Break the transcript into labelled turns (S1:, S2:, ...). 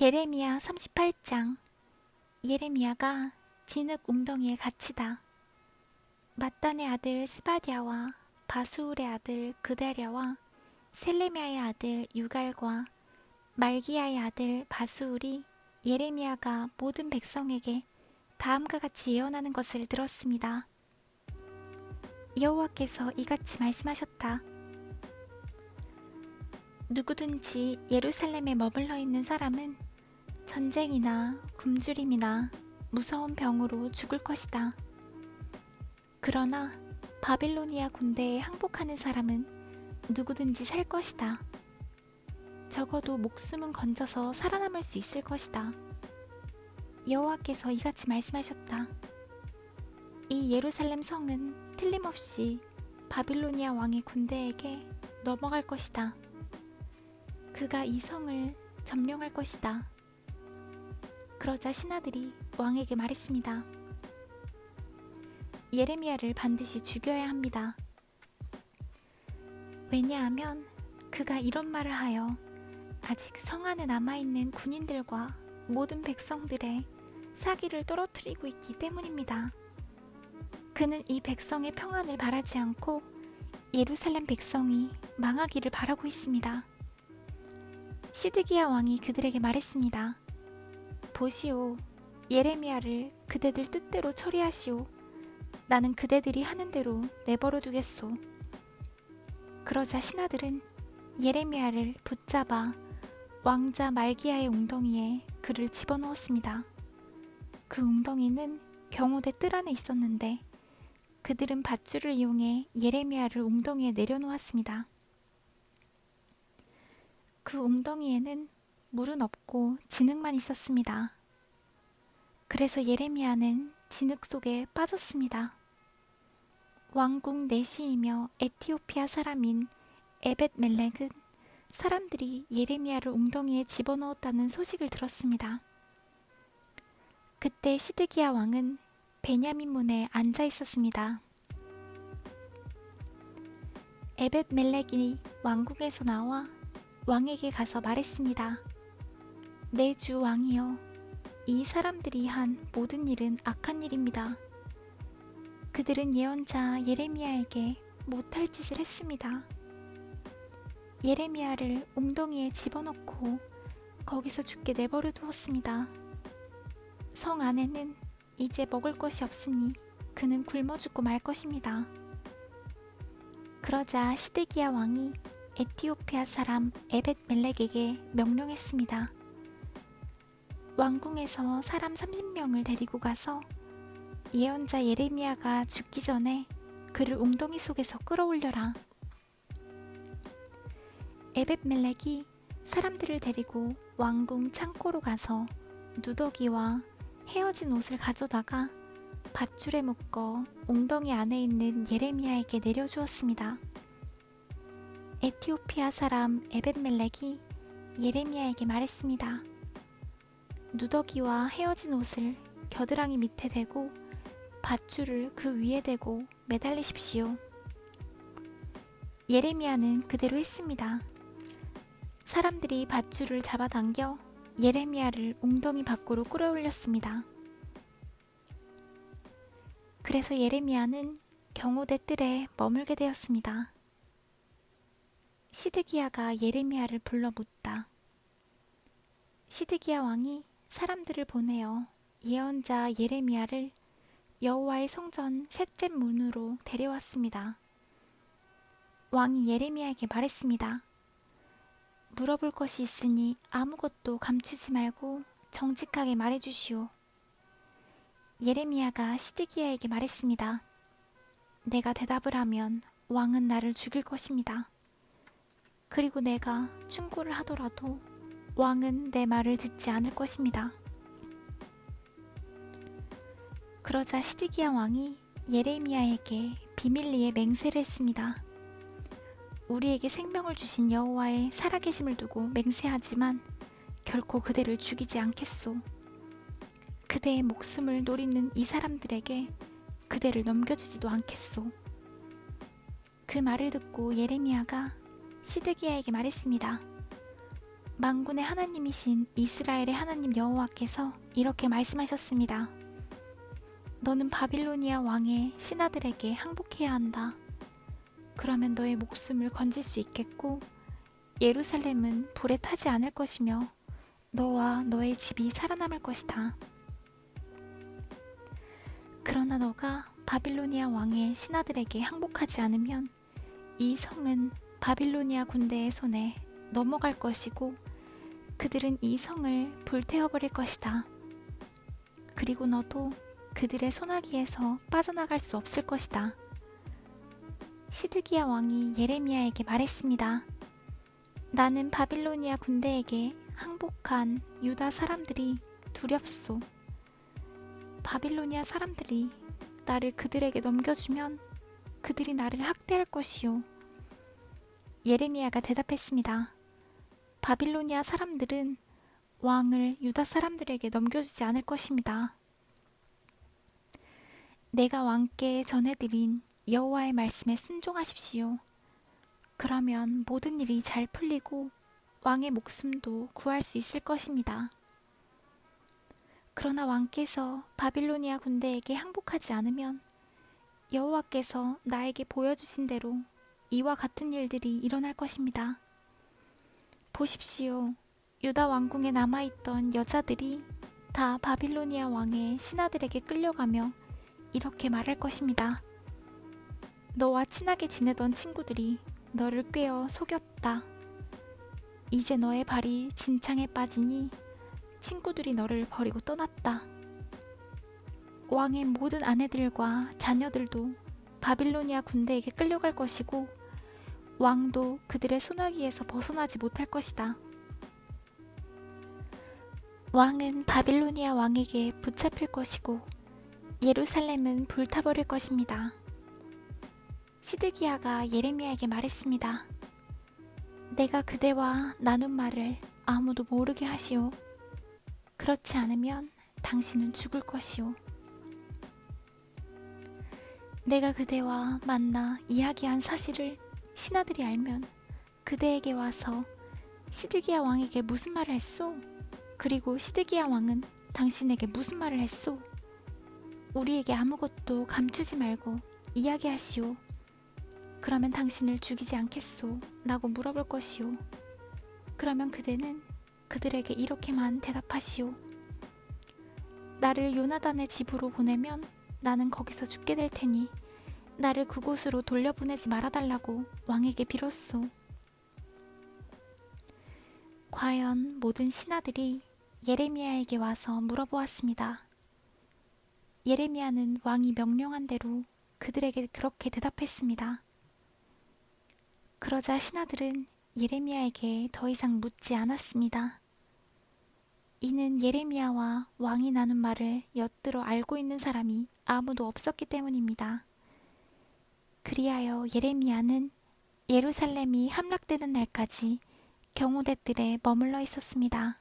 S1: 예레미야 38장. 예레미야가 진흙 웅덩이에 갇히다. mat단의 아들 스바디아와 바수울의 아들 그다랴와 셀레미야의 아들 유갈과 말기야의 아들 바수울이 예레미야가 모든 백성에게 다음과 같이 예언하는 것을 들었습니다. 여호와께서 이같이 말씀하셨다. 누구든지 예루살렘에 머물러 있는 사람은 전쟁이나 굶주림이나 무서운 병으로 죽을 것이다. 그러나 바빌로니아 군대에 항복하는 사람은 누구든지 살 것이다. 적어도 목숨은 건져서 살아남을 수 있을 것이다. 여호와께서 이같이 말씀하셨다. 이 예루살렘 성은 틀림없이 바빌로니아 왕의 군대에게 넘어갈 것이다. 그가 이 성을 점령할 것이다. 그러자 신하들이 왕에게 말했습니다. 예레미야를 반드시 죽여야 합니다. 왜냐하면 그가 이런 말을 하여 아직 성 안에 남아있는 군인들과 모든 백성들의 사기를 떨어뜨리고 있기 때문입니다. 그는 이 백성의 평안을 바라지 않고 예루살렘 백성이 망하기를 바라고 있습니다. 시드기야 왕이 그들에게 말했습니다. 보시오, 예레미야를 그대들 뜻대로 처리하시오. 나는 그대들이 하는 대로 내버려 두겠소. 그러자 신하들은 예레미야를 붙잡아 왕자 말기야의 웅덩이에 그를 집어넣었습니다. 그 웅덩이는 경호대 뜰 안에 있었는데 그들은 밧줄을 이용해 예레미야를 웅덩이에 내려놓았습니다. 그 웅덩이에는 물은 없고 진흙만 있었습니다. 그래서 예레미야는 진흙 속에 빠졌습니다. 왕국 내시이며 에티오피아 사람인 에벳멜렉은 사람들이 예레미야를 웅덩이에 집어넣었다는 소식을 들었습니다. 그때 시드기야 왕은 베냐민 문에 앉아 있었습니다. 에벳멜렉이 왕궁에서 나와 왕에게 가서 말했습니다. 내 주 왕이여, 이 사람들이 한 모든 일은 악한 일입니다. 그들은 예언자 예레미야에게 못할 짓을 했습니다. 예레미야를 웅덩이에 집어넣고 거기서 죽게 내버려 두었습니다. 성 안에는 이제 먹을 것이 없으니 그는 굶어 죽고 말 것입니다. 그러자 시드기야 왕이 에티오피아 사람 에벳멜렉에게 명령했습니다. 왕궁에서 사람 30명을 데리고 가서 예언자 예레미야가 죽기 전에 그를 웅덩이 속에서 끌어올려라. 에벳멜렉이 사람들을 데리고 왕궁 창고로 가서 누더기와 헤어진 옷을 가져다가 밧줄에 묶어 웅덩이 안에 있는 예레미야에게 내려주었습니다. 에티오피아 사람 에벳멜렉이 예레미야에게 말했습니다. 누더기와 헤어진 옷을 겨드랑이 밑에 대고 밧줄을 그 위에 대고 매달리십시오. 예레미야는 그대로 했습니다. 사람들이 밧줄을 잡아당겨 예레미야를 웅덩이 밖으로 끌어올렸습니다. 그래서 예레미야는 경호대 뜰에 머물게 되었습니다. 시드기야가 예레미야를 불러 묻다. 시드기야 왕이 사람들을 보내어 예언자 예레미야를 여호와의 성전 셋째 문으로 데려왔습니다. 왕이 예레미야에게 말했습니다. 물어볼 것이 있으니 아무것도 감추지 말고 정직하게 말해주시오. 예레미야가 시드기야에게 말했습니다. 내가 대답을 하면 왕은 나를 죽일 것입니다. 그리고 내가 충고를 하더라도 왕은 내 말을 듣지 않을 것입니다. 그러자 시드기야 왕이 예레미야에게 비밀리에 맹세를 했습니다. 우리에게 생명을 주신 여호와의 살아계심을 두고 맹세하지만 결코 그대를 죽이지 않겠소. 그대의 목숨을 노리는 이 사람들에게 그대를 넘겨주지도 않겠소. 그 말을 듣고 예레미야가 시드기야에게 말했습니다. 만군의 하나님이신 이스라엘의 하나님 여호와께서 이렇게 말씀하셨습니다. 너는 바빌로니아 왕의 신하들에게 항복해야 한다. 그러면 너의 목숨을 건질 수 있겠고 예루살렘은 불에 타지 않을 것이며 너와 너의 집이 살아남을 것이다. 그러나 너가 바빌로니아 왕의 신하들에게 항복하지 않으면 이 성은 바빌로니아 군대의 손에 넘어갈 것이고 그들은 이 성을 불태워버릴 것이다. 그리고 너도 그들의 손아귀에서 빠져나갈 수 없을 것이다. 시드기야 왕이 예레미야에게 말했습니다. 나는 바빌로니아 군대에게 항복한 유다 사람들이 두렵소. 바빌로니아 사람들이 나를 그들에게 넘겨주면 그들이 나를 학대할 것이요. 예레미야가 대답했습니다. 바빌로니아 사람들은 왕을 유다 사람들에게 넘겨주지 않을 것입니다. 내가 왕께 전해드린 여호와의 말씀에 순종하십시오. 그러면 모든 일이 잘 풀리고 왕의 목숨도 구할 수 있을 것입니다. 그러나 왕께서 바빌로니아 군대에게 항복하지 않으면 여호와께서 나에게 보여주신 대로 이와 같은 일들이 일어날 것입니다. 보십시오. 유다 왕궁에 남아있던 여자들이 다 바빌로니아 왕의 신하들에게 끌려가며 이렇게 말할 것입니다. 너와 친하게 지내던 친구들이 너를 꿰어 속였다. 이제 너의 발이 진창에 빠지니 친구들이 너를 버리고 떠났다. 왕의 모든 아내들과 자녀들도 바빌로니아 군대에게 끌려갈 것이고 왕도 그들의 손아귀에서 벗어나지 못할 것이다. 왕은 바빌로니아 왕에게 붙잡힐 것이고 예루살렘은 불타버릴 것입니다. 시드기야가 예레미야에게 말했습니다. 내가 그대와 나눈 말을 아무도 모르게 하시오. 그렇지 않으면 당신은 죽을 것이오. 내가 그대와 만나 이야기한 사실을 신하들이 알면 그대에게 와서 시드기야 왕에게 무슨 말을 했소? 그리고 시드기야 왕은 당신에게 무슨 말을 했소? 우리에게 아무것도 감추지 말고 이야기하시오. 그러면 당신을 죽이지 않겠소? 라고 물어볼 것이오. 그러면 그대는 그들에게 이렇게만 대답하시오. 나를 요나단의 집으로 보내면 나는 거기서 죽게 될 테니 나를 그곳으로 돌려보내지 말아달라고 왕에게 빌었소. 과연 모든 신하들이 예레미야에게 와서 물어보았습니다. 예레미야는 왕이 명령한 대로 그들에게 그렇게 대답했습니다. 그러자 신하들은 예레미야에게 더 이상 묻지 않았습니다. 이는 예레미야와 왕이 나눈 말을 엿들어 알고 있는 사람이 아무도 없었기 때문입니다. 그리하여 예레미야는 예루살렘이 함락되는 날까지 경호대뜰에 머물러 있었습니다.